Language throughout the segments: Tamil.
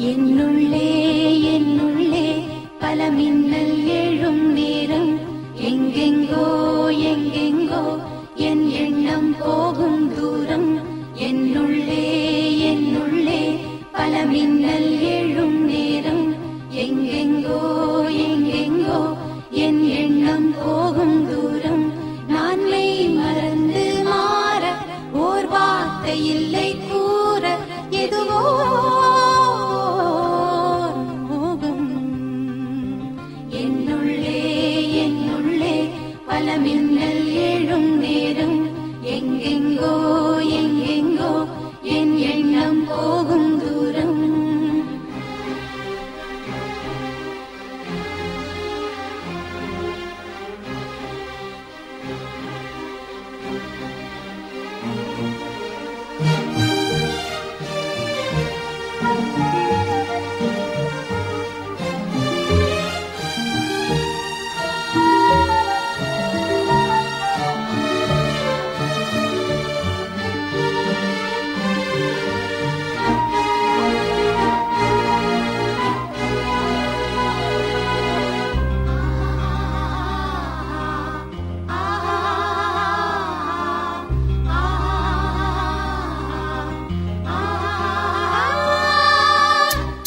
என்னுள்ளே என்னுள்ளே பல மின்னல் எழும் நேரம், எங்கெங்கோ எங்கெங்கோ என் எண்ணம் போகும் தூரம். என்னுள்ளே என்னுள்ளே பல மின்னல் எழும் நேரம், எங்கெங்கோ எங்கெங்கோ என் எண்ணம் போகும் தூரம். நான் மெய் மறந்து மாற ஓர் வார்த்தை இல்லை கூற, எதுவோ மோகம். என்னுள்ளே என்னுள்ளே பல மின்னல் எழும் நேரம், எங்கெங்கோ எங்கெங்கோ என் எண்ணம் போகும் தூரம்.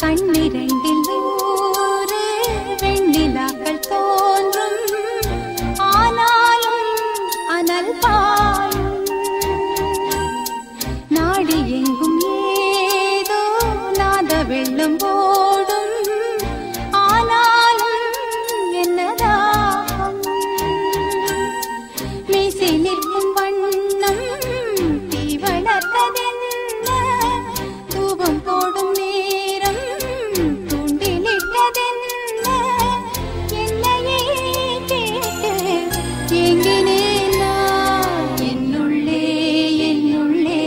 கண்ணிரண்டில் நூறு வெண்ணிலாக்கள் தோன்றும், ஆனாலும் அனல் பாயும். நாடி எங்கும் ஏதோ நாத வெள்ளம் ஓடும், ஆனாலும் என்னதாகும். மீசை நிற்கும் வண்ணம் தீ வளர்த்ததென்ன, தூபம் போடும் நேரம் தூண்டிலிட்டதென்ன. என்னையே கேட்டு ஏங்கினேன் நான். என்னுள்ளே என்னுள்ளே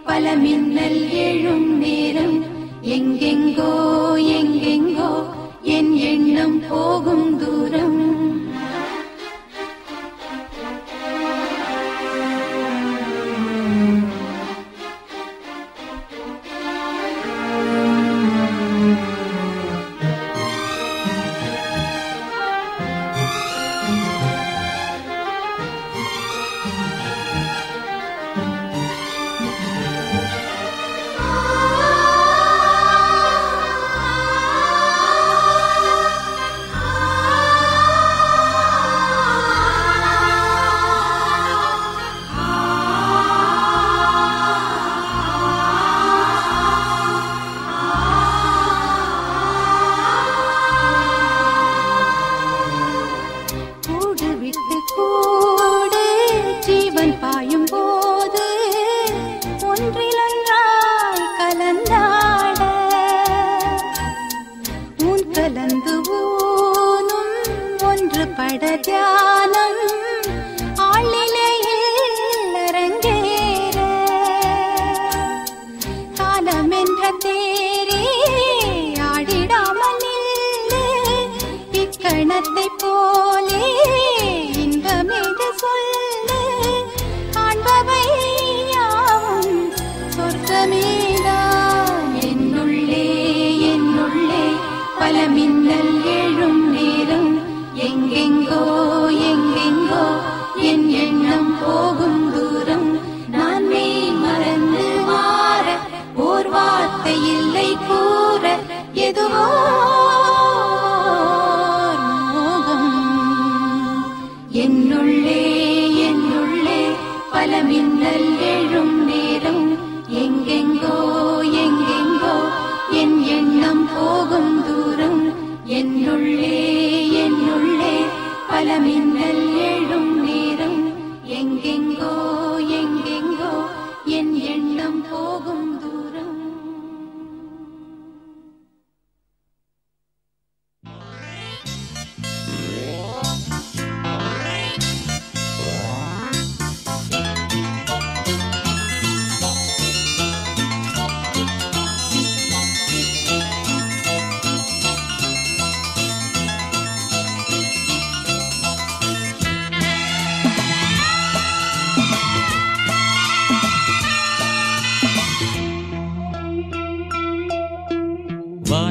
பல மின்னல் எழும் நேரம், எங்கெங்கோ எங்கெங்கோ என் எண்ணம் போகும் தூரம். கூடு விட்டு கூடு ஜீவன் பாயும் போது, ஒன்றிலொன்றாய் கலந்தாட, ஊன் கலந்து ஊனும் ஒன்று பட தியானம், ஆளிலையில் அரங்கேற. காலம் என்ற தேரே ஆடிடாமல் நில்லு, இக்கணத்தை போலே இன்பமேது சொல்லு. காண்பவை யாவும் சொர்க்கமேதான். என்னுள்ளே என்னுள்ளே பல மின்னல் எழும் நேரம், எங்கெங்கோ எங்கெங்கோ என் எண்ணம் போகும் தூரம். நான் மெய் மறந்து மாற ஓர் வார்த்தை இல்லை கூற, எதுவோ மோகம்.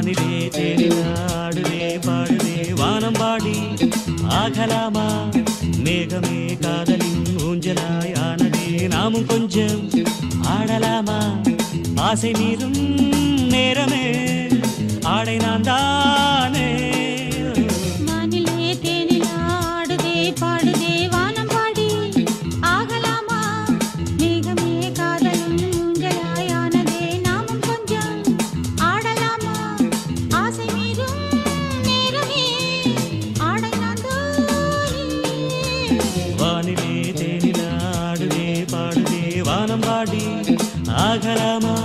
வானிலே தேடினாடுதே பாடுதே வானம் பாடி ஆகலாமா மேகமே காதலின் ஊஞ்சலாய் ஆனதே நாமும் கொஞ்சம் ஆடலாமா ஆசை மீறும் நேரமே ஆடை நான் தானே வானிலே தேனில் ஆடுதே பாடுதே வானம் பாடி ஆகலாமா மேகமே காதலும் ஊஞ்சலாய் ஆனதே நாமும் கொஞ்சம் ஆடலாமா ஆசை மீறும் நேரமே ஆடை நான் தானே வானிலே தேனில் ஆடுதே பாடுதே வானம் பாடி ஆகலாமா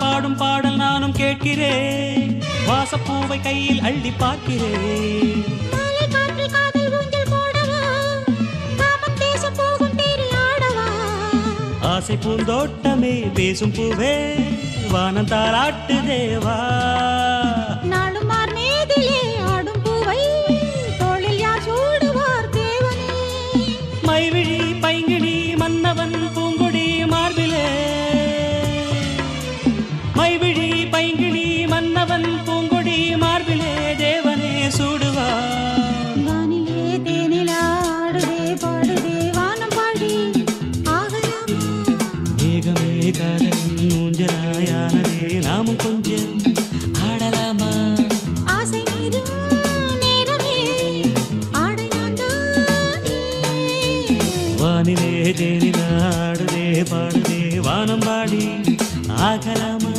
பாடும் பாடல் நானும் கேட்கிறேன் வாசப்பூவை கையில் அள்ளி பார்க்கிறேன் ஆசை பூந்தோட்டமே பேசும் பூவே வானம் தாராட்டு தேவா நாடுமார் மேதிலே ஆடும் பூவை தோளில் யார் சூடுவார் தேவனே மைவிழி பைங்கிழி மன்னவன் பூங்கொடி மார்பிலே மைவிழி பைங்கிழி மன்னவன் பூங்கொடி மார்பிலே தேவனே சூடுவார் வானிலே தேனில் ஆடுதே பாடுதே வானம் பாடி ஆகலாமா மேகமே காதலின் ஊஞ்சலாயானதே நாமும் கொஞ்சம் ஆடலாமா ஆசை மீறும் நேரமே ஆடை நான் தானே வானிலே தேனில் ஆடுதே பாடுதே வானம் பாடி ஆகலாமா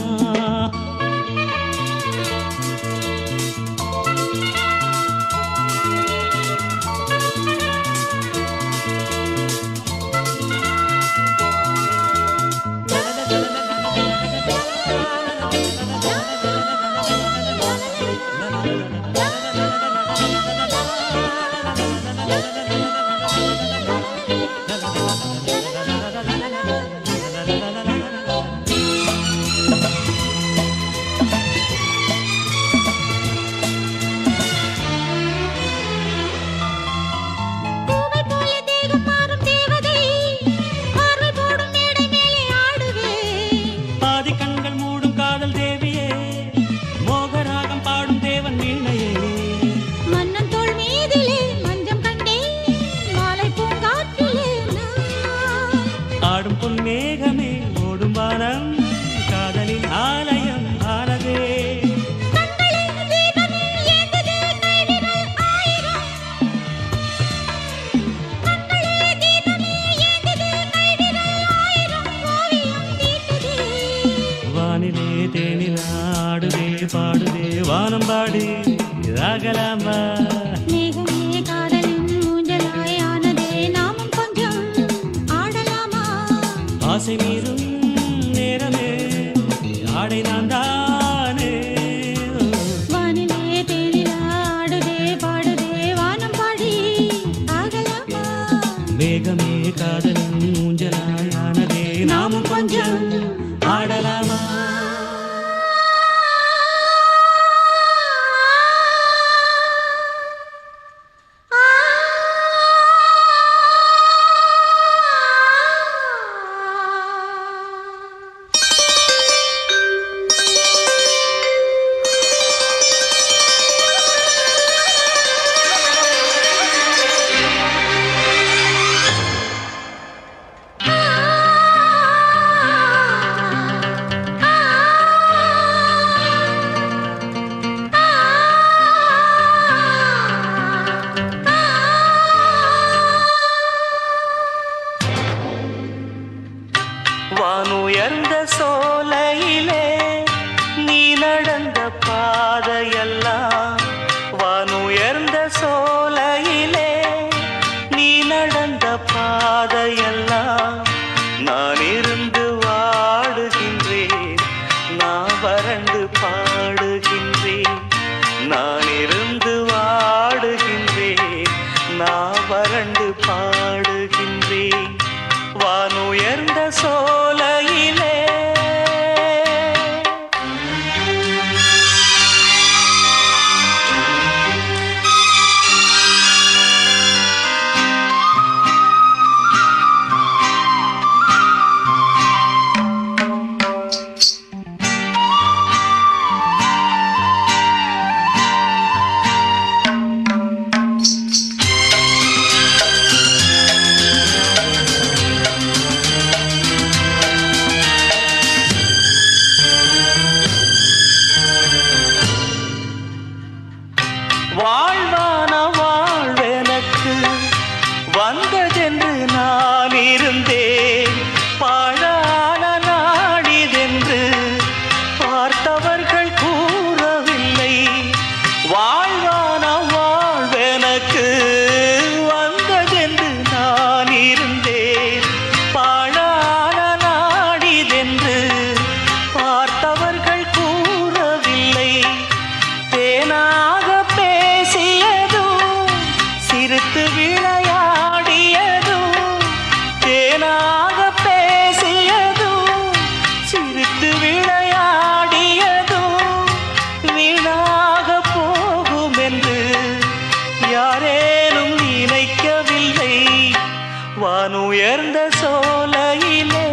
பூவை போல தேகம் மாறும் தேவதை பார்வை போடும் மேடை மேலே ஆடுவே பாதி கண்கள் மூடும் காதல் தேவியே மோகராகம் பாடும் தேவன் வீணையே மன்னன் தோள் மீதிலே மஞ்சம் கண்டே மாலை பூங்காற்றிலே நான் ஆடும் பொன் மேகமே ஓடும் வானம் காதலின் ஆலயம் ஆனதே கண்களில் தீபமே ஏந்ததே கைவிரல் ஆயிரம் கண்களே தீபமே ஏந்ததே கைவிரல் ஆயிரம் ஓவியம் தீட்டுதே வானிலே தேனில் ஆடுதே பாடுதே வானம் பாடி ஆகலாமா மேகமே காதலின் ஊஞ்சலாய் ஆனதே நாமும் கொஞ்சம் ஆடலாமா ஆசை மீறும் நேரமே ஆடை நான் தானே வானிலே தேனில் ஆடுதே பாடுதே வானம் பாடி ஆகலாமா மேகமே காதலின் ஊஞ்சலாயானதே நாமும் கொஞ்சம் ஆடலாமா ஆ வறண்டு பாடுகின்றேன் வானுயர்ந்த சோலையிலே. வாழ்வான வாழ்வெனக்கு வந்ததென்று நான் இருந்தேன், பாழான நாடிதென்று பார்த்தவர்கள் கூறவில்லை. வாழ்வான வாழ்வெனக்கு வந்ததென்று நான் இருந்தேன், பாழான நாடிதென்று பார்த்தவர்கள் கூறவில்லை. தேனாக பேசியதும் சிரித்து விளையாடியதும், தேனாக பேசியதும் சிரித்து விளையாடியதும் வீணாக போகும் என்று யாரேனும் நினைக்கவில்லை. வானுயர்ந்த சோலையிலே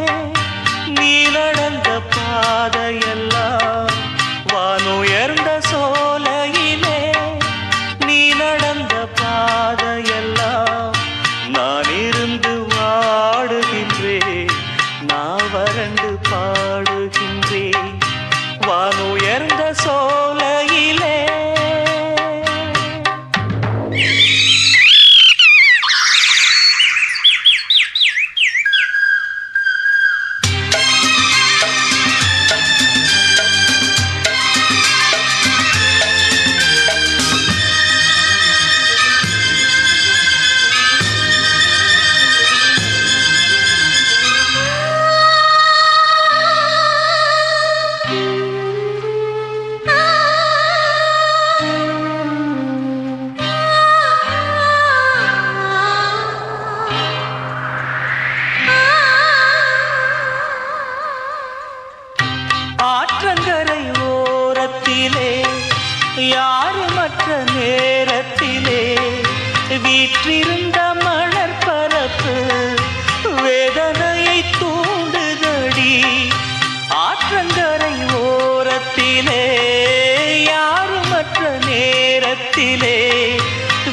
நீ நடந்த பாதையெல்லாம், வானுயர்ந்த சோலையிலே நீ நடந்த பாதையெல்லாம் நான் இருந்து வாடுகின்றேன், நான் வறண்டு பாடுகின்றேன் வானுயர்ந்த சோலையிலே. ஆற்றங்கரை ஓரத்திலே யாருமற்ற நேரத்திலே வீற்றிருந்த மணற்பரப்பு வேதனையை தூண்டுதடி. ஆற்றங்கரை ஓரத்திலே யாருமற்ற நேரத்திலே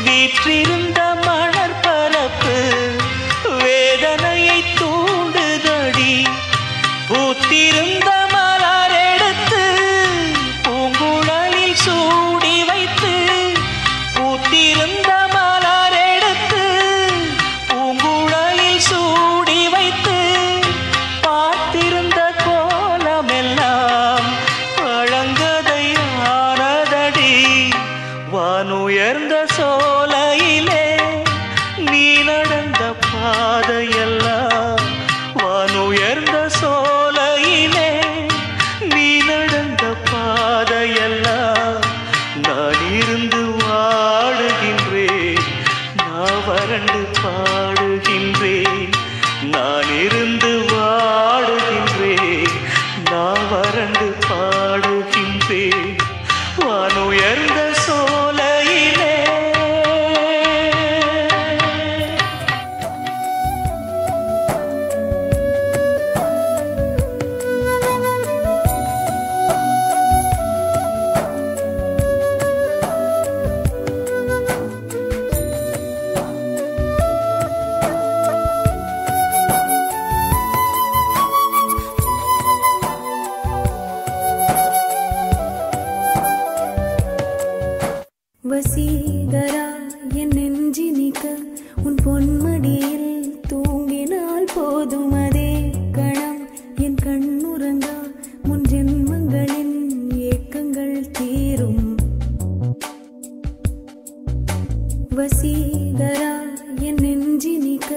வீற்றிருந்த மணற்பரப்பு வேதனையை தூண்டுதடி. பூத்திருந்த மலரெடுத்து பூங்குழலில் சூடி வைத்து, பூத்திருந்த மலரெடுத்து பூங்குழலில் சூடி வைத்து பார்த்திருந்த கோலமெல்லாம் பழங்கதையானதடி. வானுயர்ந்த சோலையிலே நீ நடந்த பாதையெல்லாம், வானுயர்ந்த சோலையிலே நீ நடந்த பாதையெல்லாம் நான் இருந்து வாடுகின்றேன், நான் வறண்டு பாடுகின்றேன், நான் இருந்து வாடுகின்றேன், நான் வறண்டு பாடுகின்றேன் வானுயர்ந்த சோலையிலே. வசீகரா என் நெஞ்சினிக்க உன் பொன்மடியில் தூங்கினால் போதும், அதே கணம் என் கண்ணுறங்கா முன் ஜென்மங்களின் ஏக்கங்கள் தீரும். வசீகரா என் நெஞ்சினிக்க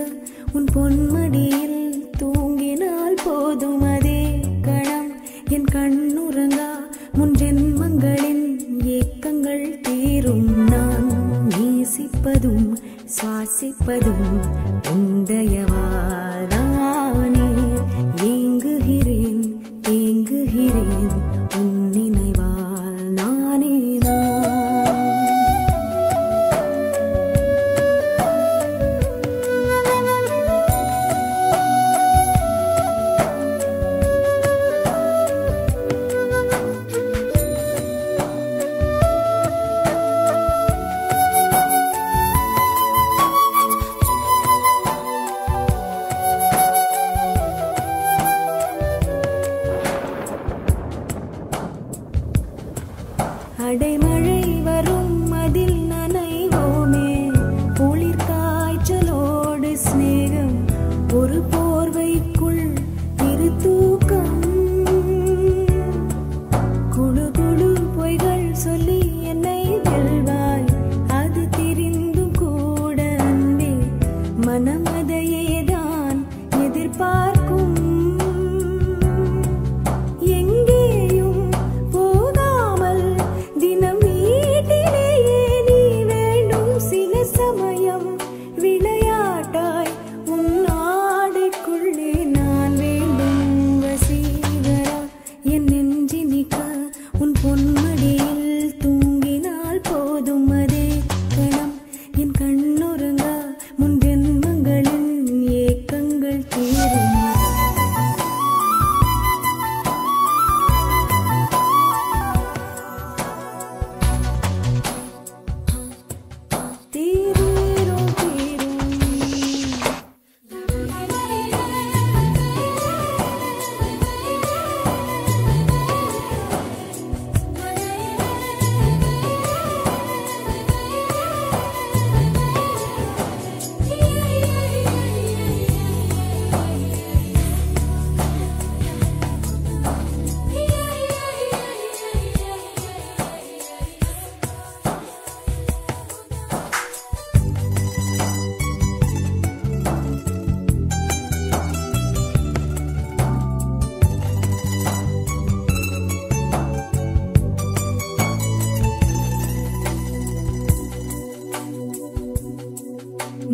உன் பொன்மடியில் தூங்கினால் போதும், அதே கணம் என் கண்ணுறங்கா முன் ஜென்மங்களின் ஏக்கங்கள் தீரும். நான் நேசிப்பதும் சுவாசிப்பதும் உந்தயவாதானே ஏங்குகிறேன் ஏங்குகிறேன் உன் நினைவால் நானே அடைமழை வரும் அதில் நனைவோமே குளிர் காய்ச்சலோடு சிநேகம் ஒரு போர்வைக்குள் இரு தூக்கம் குழு குழு பொய்கள் சொல்லி என்னை வெல்வாய் அது தெரிந்தும் கூட அன்பே மனம் அதையேதான் எதிர்பார்க்கும்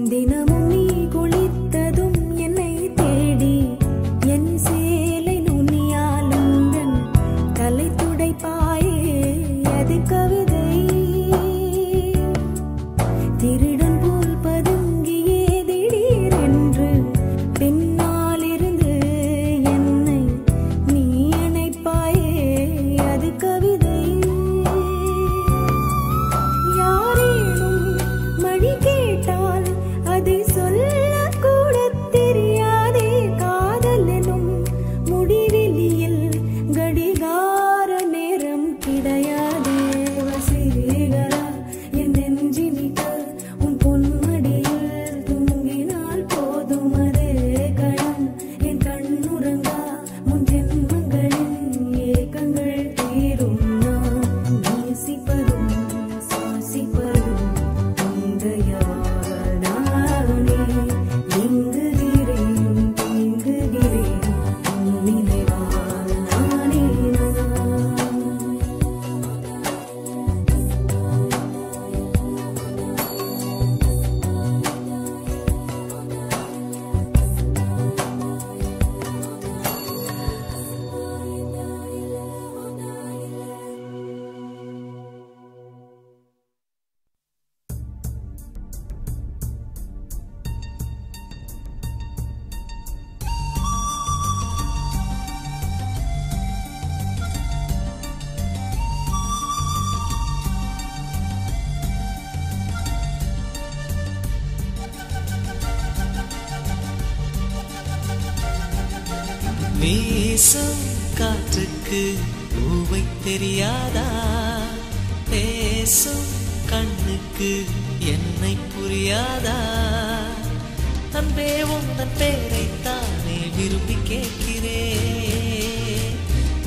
தினமும் நீ குளித்ததும் என்னை தேடி என் சேலை நுனியால் உந்தன் தலை துடைப்பாயே அது கவிதை திருடன் போல் பதுங்கியே திடீரென்று பின்னால் இருந்து என்னை நீ அணைப்பாயே அது கவிதை யாரேனும் மணி கேட்டால் அதை சொல்லக்கூட தெரியாதே காதல் எனும் முடிவெளியில் கடிகார நேரம் கிடையாதே வசீகரா என் நெஞ்சினிக்க உன் பொன்மடியில் தூங்கினால் போதும் அதே கணம் என் கண்ணுறங்கா முன் ஜென்மங்களின் ஏக்கங்கள் தீரும் நான் நேசிப்பதும் சுவாசிப்பதும் வீசும் காற்றுக்கு பூவை தெரியாதா பேசும் கண்ணுக்கு என்னை புரியாதா அன்பே உந்தன் பேரைத்தானே விரும்பி கேட்கிறேன்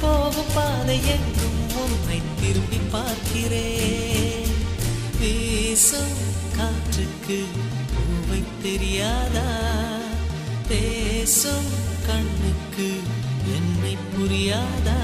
போகும் பாதை எங்கும் உன்னை திரும்பி பார்க்கிறேன் வீசும் காற்றுக்கு பூவை தெரியாதா பேசும் கண்ணுக்கு என்னை புரியாதா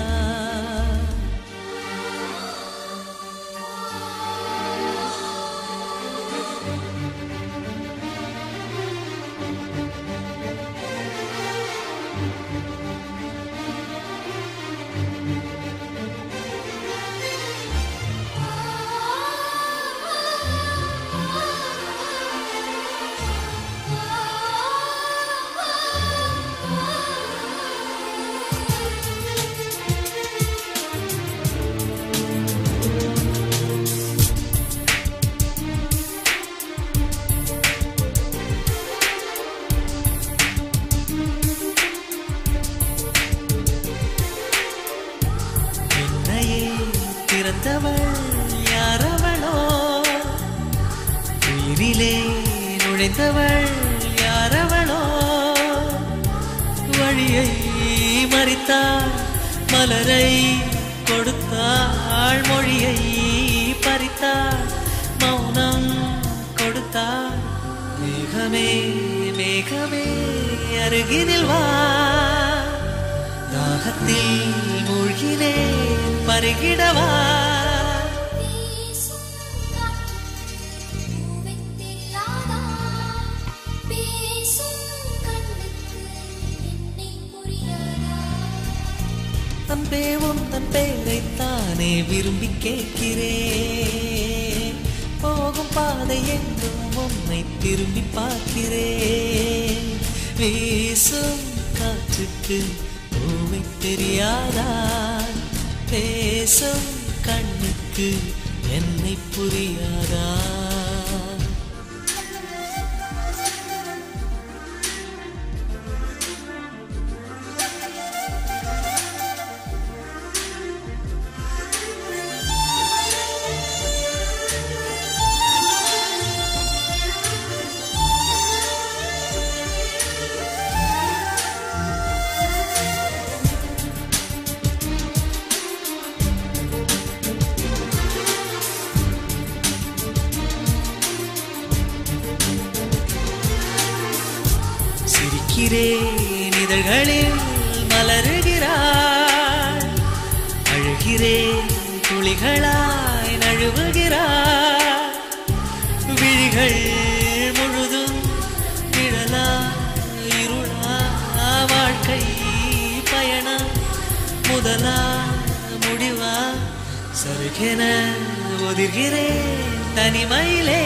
நுழைந்தவள் யாரவளோ வழியை மறித்தாள் மலரை கொடுத்தாள் மொழியை பறித்தாள் மௌனம் கொடுத்தாள் மேகமே மேகமே அருகினில் வா தாகத்தில் மூழ்கினேன் பருகிடவா அன்பே உந்தன் பேரைத்தானே விரும்பி கேட்கிறேன் போகும் பாதை எங்கும் உன்னை திரும்பி பார்க்கிறேன் வீசும் காற்றுக்கு பூவை தெரியாதா பேசும் கண்ணுக்கு என்னை புரியாதா சிரிக்கிறேன் இதழ்களில் மலருகிறாள் அழுகிறேன் துளிகளாய் நழுவுகிறாள் விழிகள் முழுதும் நிழலா இருளா வாழ்க்கை பயணம் முதலா முடிவா சருகென ஒதிர்கிறேன் தனிமையிலே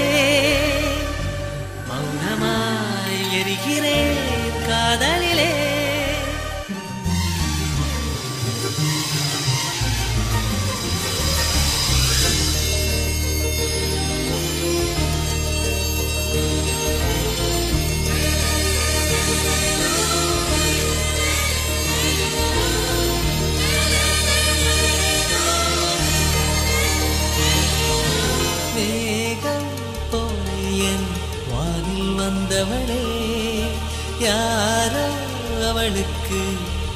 மௌனமாய் எரிகிறேன் காதலிலே மேகம் போல என் வானில் வந்தவளே யாரோ அவளுக்கு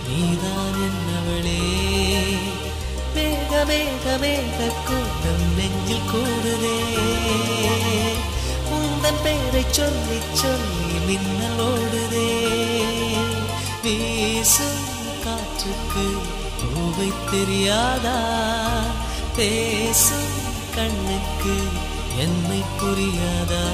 நீதான் என்னவளே மேக மேக மேக கூட்டம் நெஞ்சில் கூடுதே உந்தன் பேரை சொல்லி சொல்லி மின்னல் ஓடுதே வீசும் காற்றுக்கு பூவை தெரியாதா பேசும் கண்ணுக்கு என்னை புரியாதா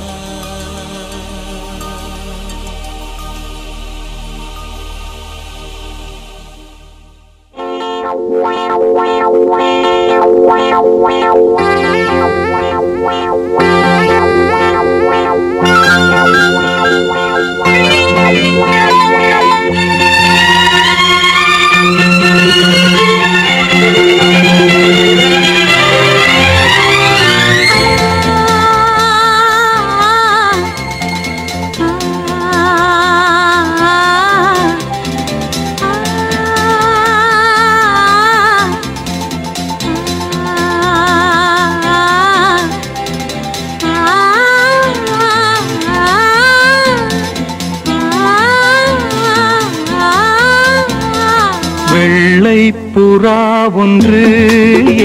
புறா ஒன்று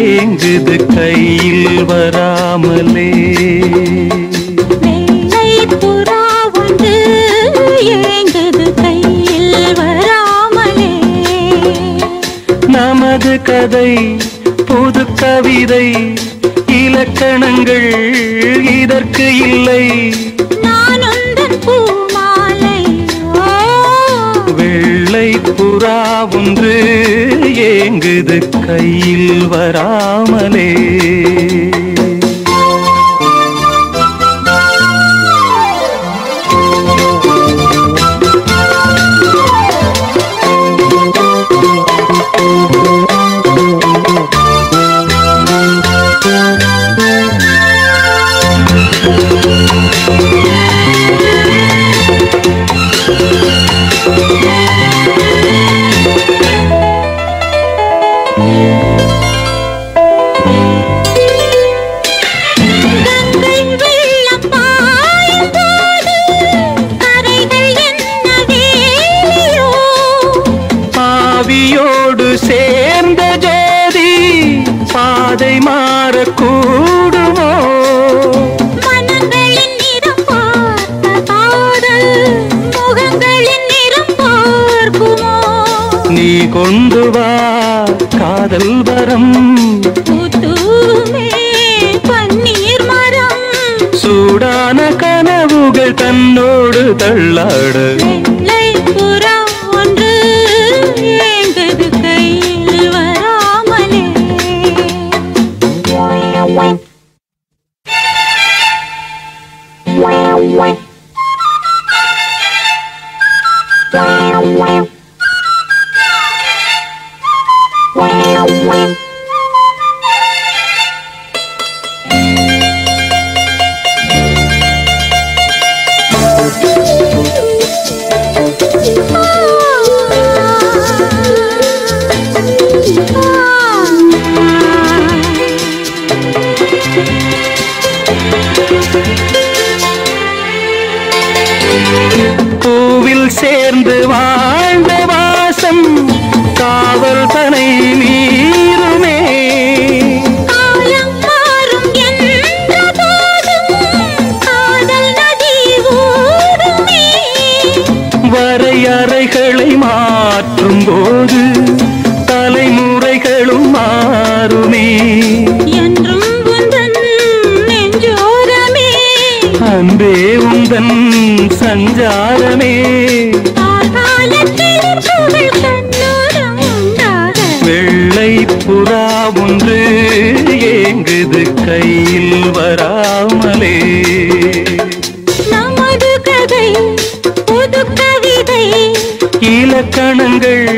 ஏங்குது கையில் வராமலே வெள்ளை புறா ஒன்று ஏங்குது கையில் வராமலே நமது கதை புது கவிதை இலக்கணங்கள் இதற்கு இல்லை நான் உந்தன் பூமாலை வெள்ளை புறா ஒன்று ஏங்குது கையில் வராமலே கொண்டு வா காதல் வரம் பூத்தூமே பன்னீர் மரம் சூடான கனவுகள் தன்னோடு தள்ளாட வெள்ளை புறா ஒன்று ஏங்குது கையில் வராமலே பூவில் சேர்ந்து வாழ்ந்த வாசம் காவல் தனை மீறுமே காலம் மாறும் என்ற போதும் காதல் நதி ஓடுமே வரையறைகளை மாற்றும் போது தலைமுறைகளும் மாறுமே என்றும் உந்தன் நெஞ்சோரமே அன்பே உந்தன் சஞ்சாரமே காலத்தில் புகழ் கண்ணோரம் உண்டாக வெள்ளை புறா ஒன்று ஏங்குது கையில் வராமலே நமது கதை புது கவிதை இலக்கணங்கள்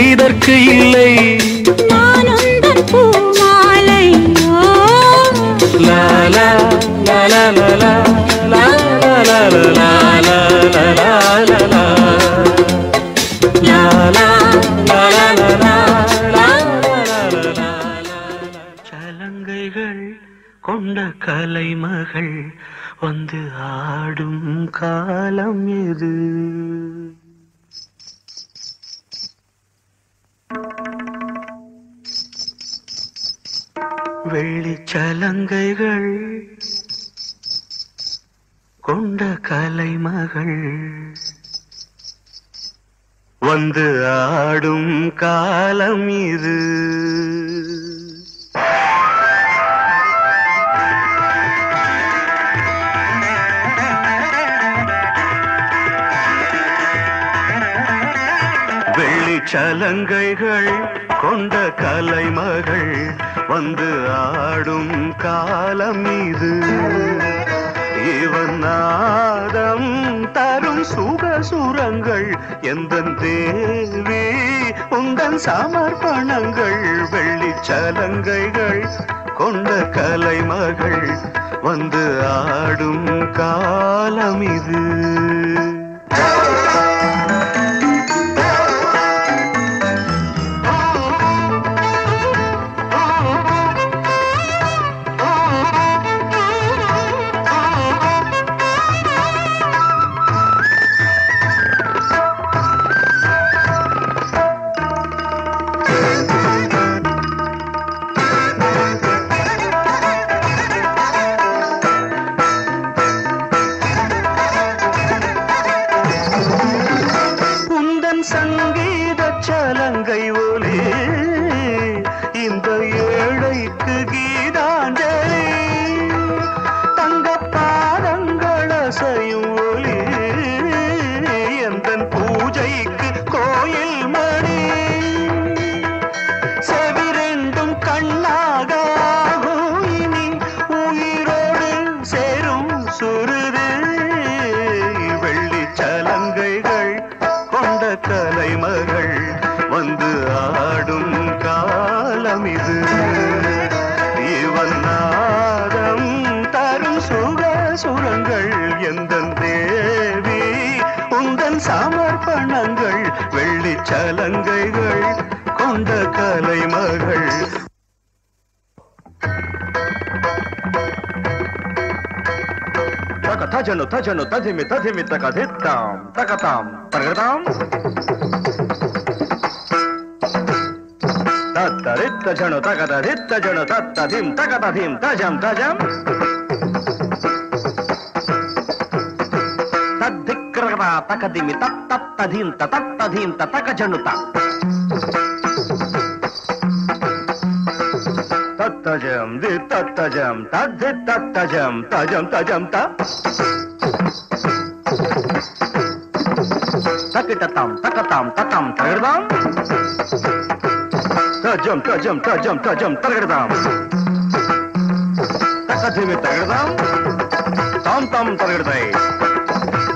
இதற்கு இல்லை நான் உந்தன் பூமாலையோ லாலா லாலா லாலா லாலா லாலா லாலா லாலா சலங்கைகள் கொண்ட கலைமகள் வந்து ஆடும் காலம் எது வெள்ளிச்சலங்கைகள் கொண்ட கலைமகள் வந்து ஆடும் காலம் இது வெள்ளிச்சலங்கைகள் கொண்ட கலைமகள் வந்து ஆடும் காலம் இது இவன் நாதம் தரும் சுகசுரங்கள் எந்தன் தேவி உந்தன் சமர்ப்பணங்கள் வெள்ளிச்சலங்கைகள் கொண்ட கலைமகள் வந்து ஆடும் காலம் இது சங்கீத சலங்கை ஒலி இந்த ஏழைக்கு கீதாஞ்சலி தங்க பாதங்கள் அசையும் ஒலி எந்தன் பூஜைக்கு கோயில் மணி செவிரெண்டும் கண்ணாக இனி உயிரோடு சேரும் சுருது வெள்ளிச்சலங்கைகள் கொண்ட கலைமகள் வந்து ஆடும் காலம் இது இவன் நாதம் தரும் சுகசுரங்கள் எந்தன் தேவி உந்தன் சமர்ப்பணங்கள் வெள்ளிச்சலங்கைகள் கொண்ட கலைமகள் தஜனு தஜனு ததிமி ததிமி தகதித்தாம் தகதாம் தகதாம் தத்தரித்த ஜனு தகதரித்த ஜனு தத்ததிம் தகததிம் தஜம் தஜம் தத்திக்ரகதா தகதிமி தத்தத்ததீம் தத்ததீம் தகஜனுத தத்தஜம் தி தத்தஜம் தத்தி தத்தஜம் தஜம் தஜம் த தக்கிட்டத்தாம் தக்கத்தாம் தத்தாம் தகர்தாம் தஜம் தஜம் தஜம் தஜம் தகர்தாம் தக்கதிமி தகர்தாம் தாம் தாம் தகர்தை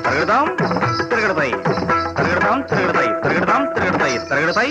தகர்தாம் தகர்தை தகர்தாம் தகர்தை தகர்தாம் தகர்தை தகர்தை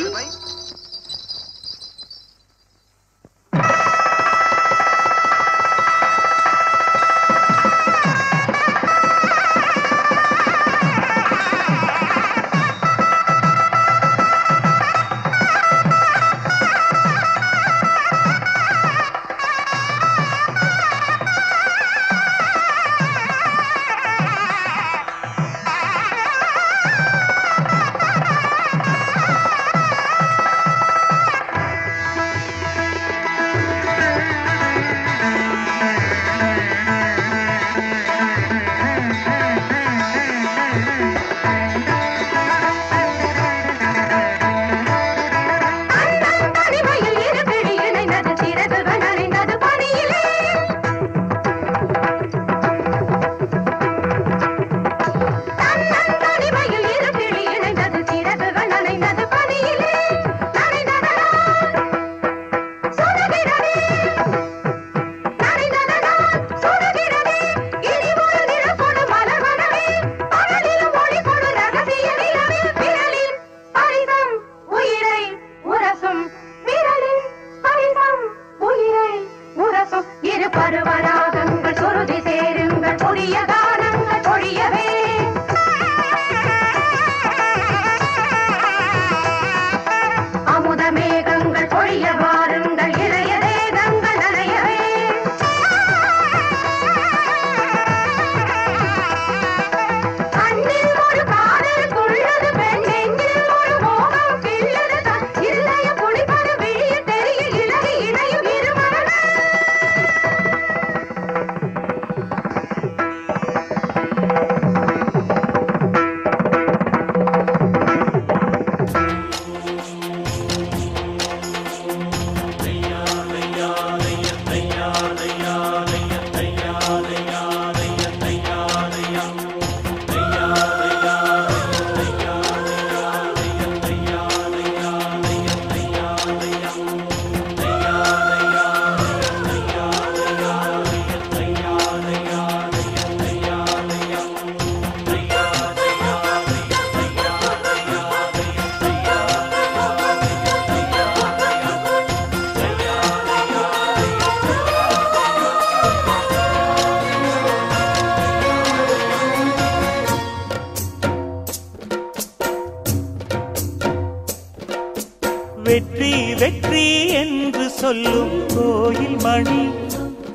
வெற்றி வெற்றி என்று சொல்லும் கோயில் மணி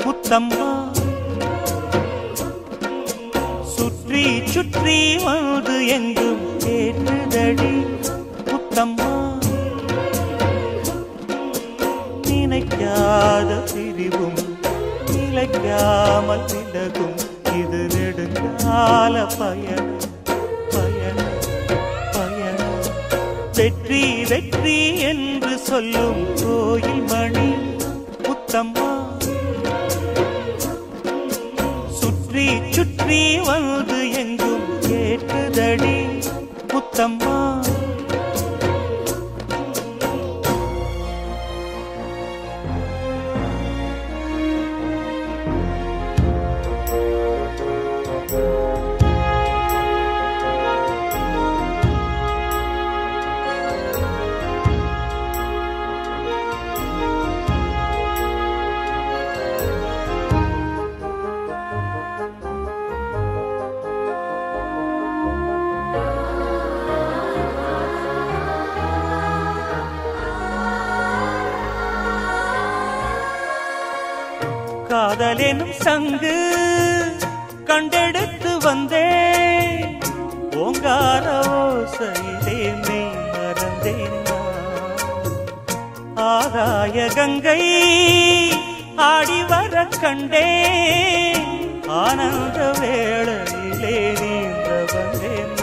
முத்தம்மா சுற்றி சுற்றி வந்து எங்கும் கேட்டுதடி முத்தம்மா நினைக்காத பிரிவும் நிலைக்காமல் விலகும் இது நெடுங்கால பயணம் வெற்றி வெற்றி என்று சொல்லும் கோயில் மணி முத்தம்மா சுற்றி சுற்றி வந்து எங்கும் கேட்டுதடி முத்தம்மா காதலெனும் சங்கு கண்டெடுத்து வந்தேன் ஓங்கார ஓசையிலே மெய் மறந்தேன் ஆகாய கங்கை ஆடி வர கண்டேன் ஆனந்த வேளையிலே நீந்த வந்தேன்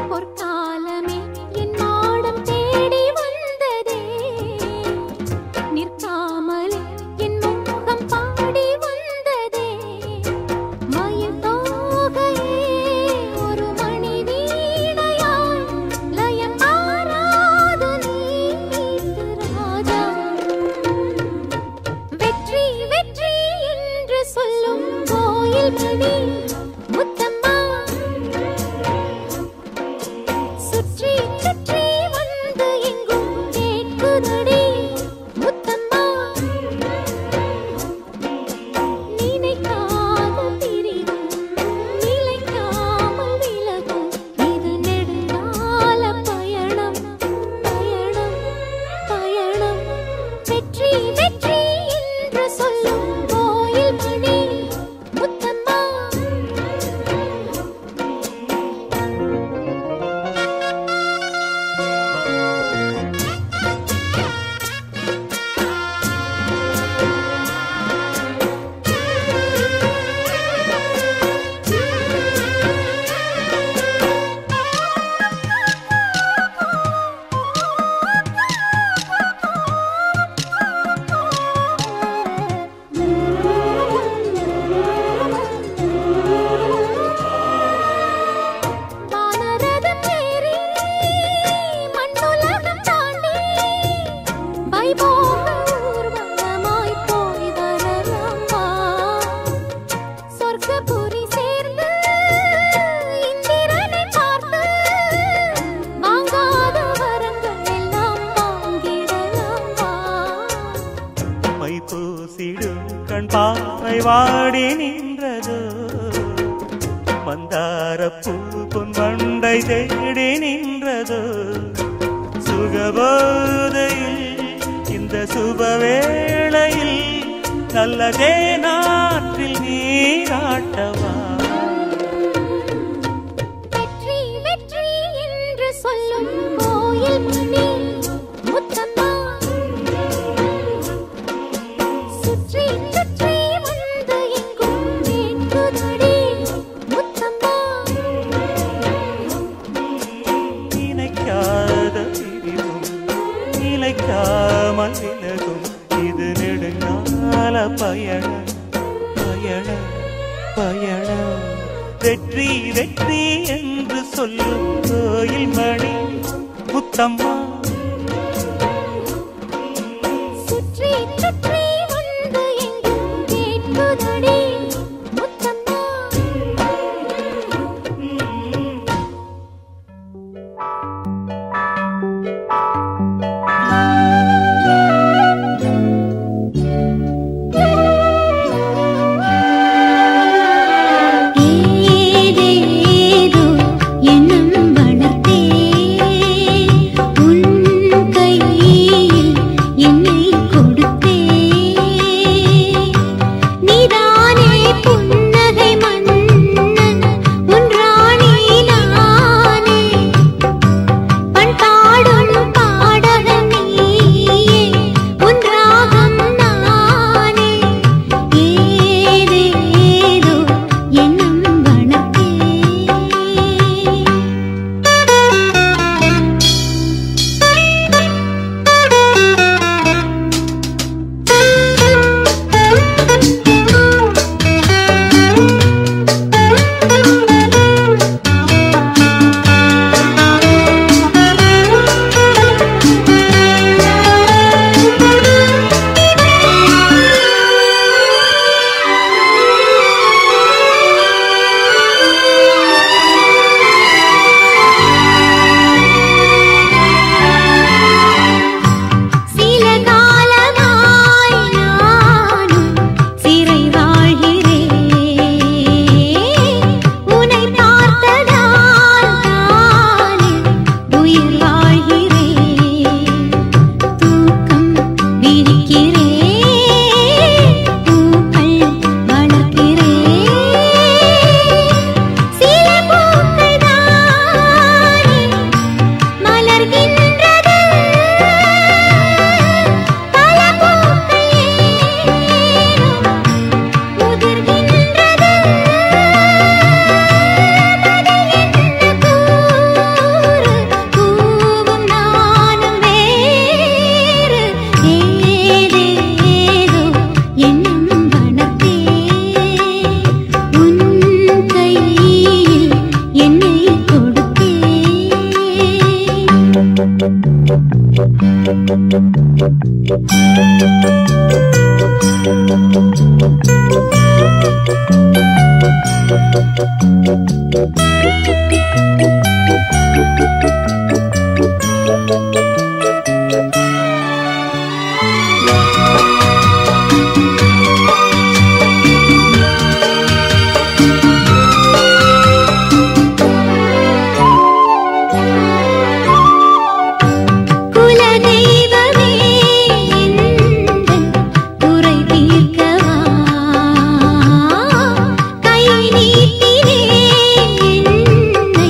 பொற்காலமே என் நாடம் வாடி நின்றதோ மந்தார பூ பொன் வண்டை தேடி நின்றதோ சுகபோதையில் இந்த சுபவேளையில் நல்லதே நாற்றில் நீராட்டவா வெற்றி வெற்றி என்று சொல்லும் கோயில் மணி முத்தம்மா சுற்றி சுற்றி வந்து எங்கும் வேண்டுதடி முத்தம்மா நினைக்காத பிரிவும் நிலைக்காமல் விலகும் இது நெடுங்கால பயணம் பயணம் பயணம் வெற்றி வெற்றி என்று சொல்லும் கோயில் மணி முத்தம்மா சுற்றி சுற்றி வந்து எங்கும் வேண்டுதடி முத்தம்மா ஏதேதோ எண்ணம் வளர்த்தே உன் கையில் என்னை கொடுத்தே நீதானே புன்னகை மன்னன் உன் ராணி நானே பண்பாடும் பாடகன் நீயே உன் ராகம் நானே ஏதேதோ எண்ணம் வளர்த்தே சில காலமாய் நானும் சிறை வாழ்கிறேன் உன்னை பார்த்ததால் நானே உயிர் வாழ்கிறேன் தூக்கம் விழிக்கிறேன் பூக்கள் வளர்க்கிறேன் சில பூக்கள் தானே மலர்கின்றது பல பூக்கள் ஏனோ உதிர்கின்றது கூவும் நானும் வேறு ஏதேதோ எண்ணம் வளர்த்தே உன் கையில் என்னை கொடுத்தே குலதெய்வமே எந்தன் குறை தீர்க்கவா கை நீட்டினே என்னை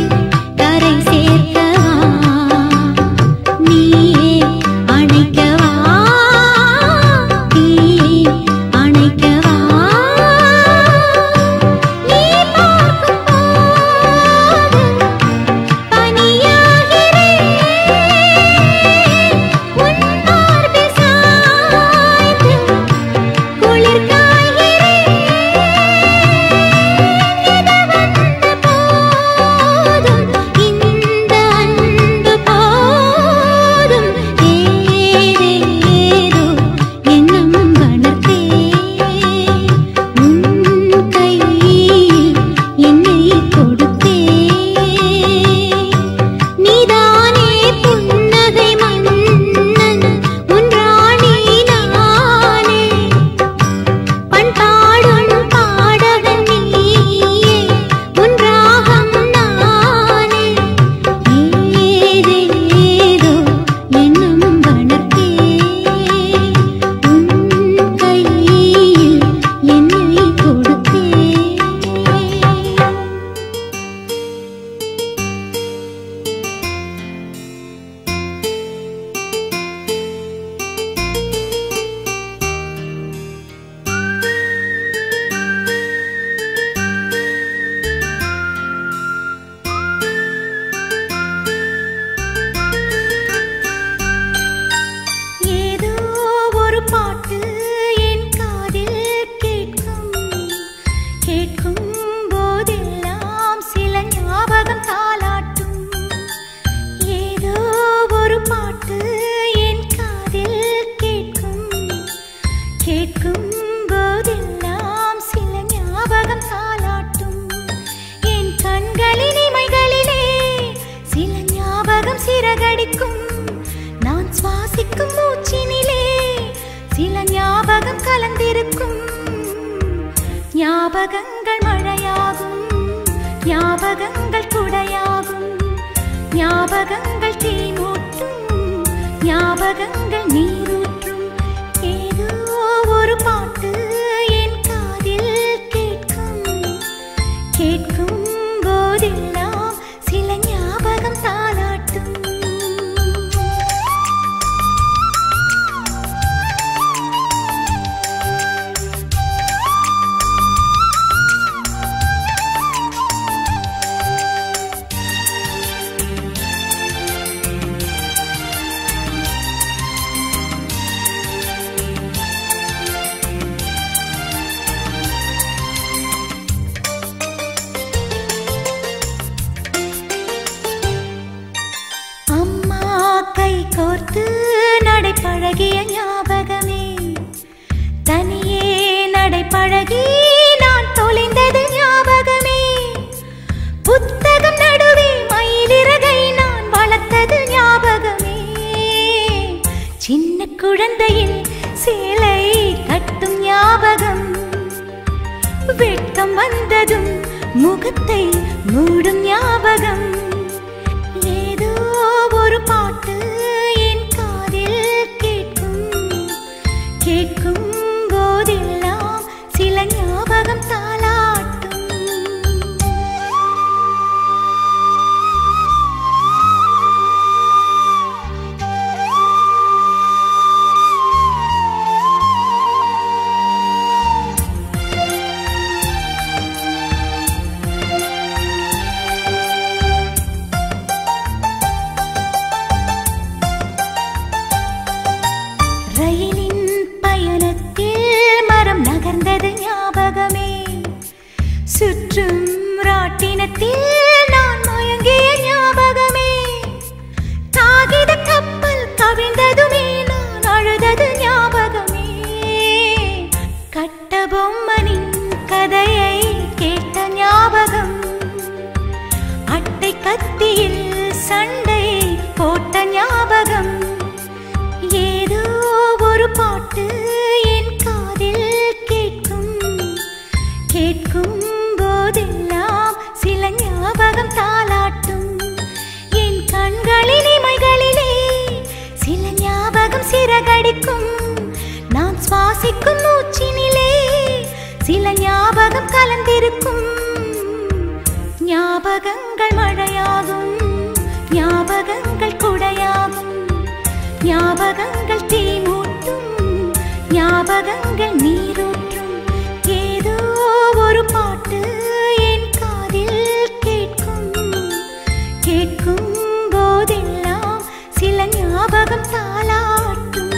கரை கலந்திருக்கும் ஞாபகங்கள் மழையாகும், ஞாபகங்கள் குடையாகும், ஞாபகங்கள் தீமூட்டும், ஞாபகங்கள் நீரூற்றும். ஏதோ ஒரு பாட்டு என் காதில் கேட்கும், கேட்கும் போதெல்லாம் சில ஞாபகம் தாலாட்டும். கோர்த்து நடைபழகிய ஞாபகமே, தனியே நடைபழகி நான் தொலைந்தது ஞாபகமே. புத்தகம் நடுவே மயிலிறகை நான் வளர்த்தது ஞாபகமே. சின்ன குழந்தையில் சேலை கட்டும் ஞாபகம், வெட்கம் வந்ததும் முகத்தை மூடும் ஞாபகம். ஏதோ ஒரு பாட்டு என் காதில் கேட்கும், கேட்கும் போதெல்லாம் சில ஞாபகம் தாலாட்டும். ரயிலின் பயணத்தில் மரம் நகர்ந்தது ஞாபகமே, சுற்றும் ராட்டினத்தில் நான் மயங்கிய ஞாபகமே. காகித கப்பல் கவிழ்ந்ததுமே நான் அழுதது ஞாபகமே. கட்டபொம்மனின் கதையை கேட்ட ஞாபகம், அட்டை கத்தியில் சண்டை போட்ட ஞாபகம். ஏதோ ஒரு பாட்டு என் காதில் கேட்கும், கேட்கும் போதெல்லாம் சில ஞாபகம் தாலாட்டும். என் கண்களின் இமைகளிலே சில ஞாபகம் சிறகடிக்கும். நான் சுவாசிக்கும் மூச்சினிலே சில ஞாபகம் கலந்திருக்கும். ஞாபகங்கள் மழையாகும், ஞாபகங்கள் குடையாகும், ஞாபகங்கள் தீமூட்டும், ஞாபகங்கள் நீரூற்றும். ஏதோ ஒரு பாட்டு என் காதில் கேட்கும், கேட்கும் போதெல்லாம் சில ஞாபகம் தாலாட்டும்.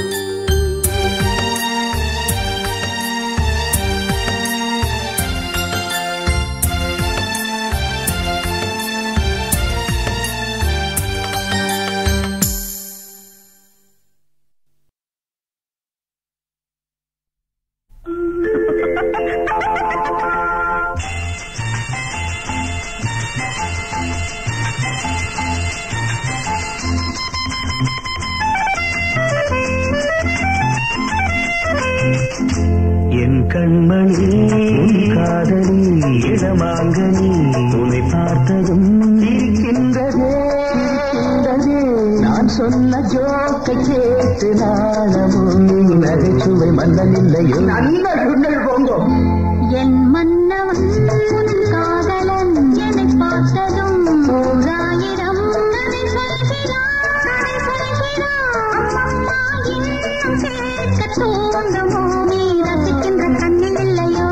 என் கண்மணி காதலி இடமாங்கனி உன்னை பார்த்ததும் இருக்கின்றதே, நான் சொன்ன ஜோக்கை கேட்டு நாளமும் நகைச்சுவை மன்னனில்லையோ. நல்ல சுண்டல் போங்கோ. என் மன்னவன் காதலன் என்னை பார்த்ததும் ஓராயிரம் கதை சொல்கிறான். அம்மம்மா இன்னும் கேட்க தூண்டுமோ, நீ ரசிக்கின்ற கண்ணில் இல்லையோ.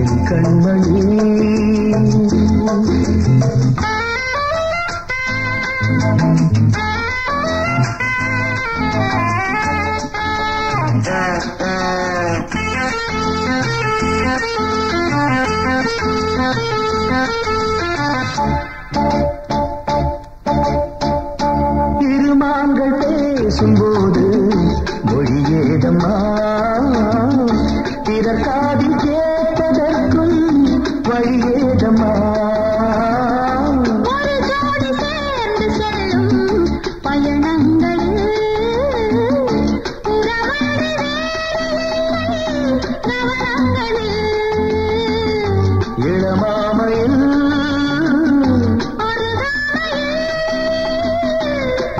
என் கண்மணி திருமான்கள் பேசும்போது மொழியேதம்மா, பிறக்காதில் கேட்பதற்கும் வழியேதம்மா. ஒரு ஜோடி சேர்ந்து செல்லும் பயணங்கள் உறவாடி வேலை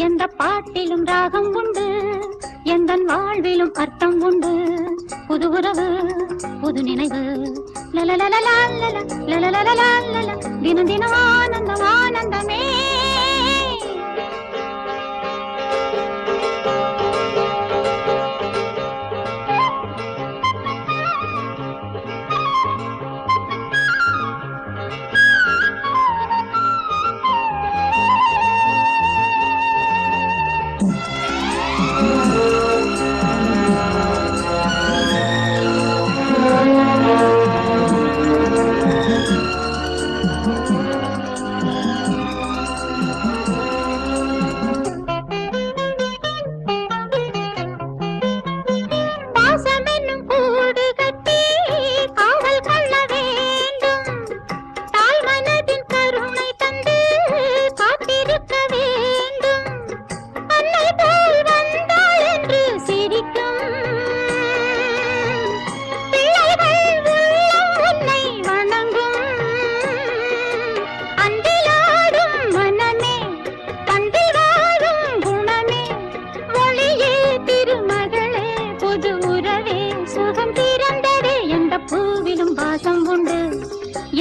எந்த பாட்டிலும் ராகம் உண்டு எந்த வாழ்விலும் அர்த்தம் உண்டு புது உறவு புது நினைவு தினம் தினம் ஆனந்தம் ஆனந்தமே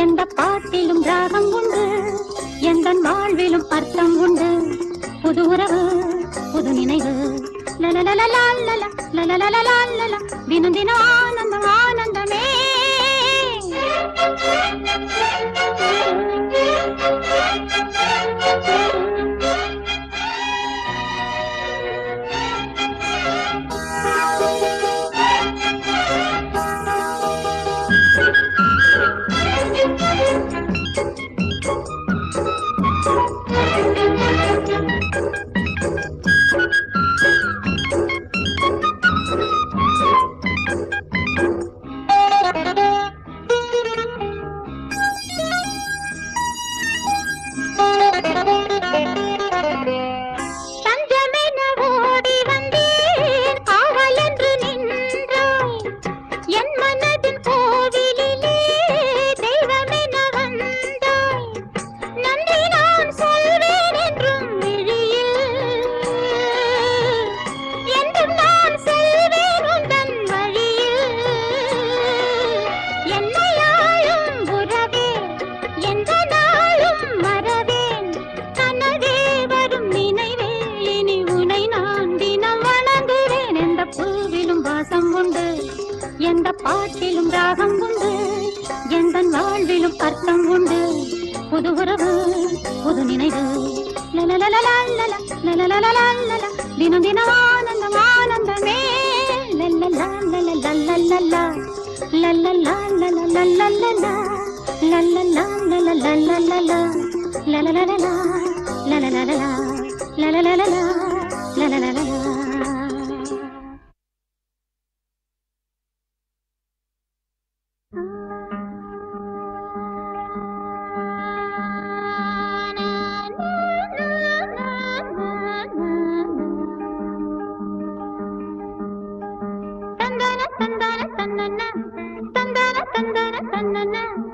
எந்த பாட்டிலும் ராகம் உண்டு எந்த வாழ்விலும் அர்த்தம் உண்டு புது உறவு புது நினைவு தினம் தினம் ஆனந்தம் ஆனந்தமே உண்டு எந்த பாட்டிலும் ராகம் உண்டு எந்த வாழ்விலும் அர்த்தம் உண்டு புது உறவு புது நினைவு தினம் தினம் ஆனந்தம் ஆனந்தமே தந்தன தந்தன தன்னன தந்தன தந்தன தன்னன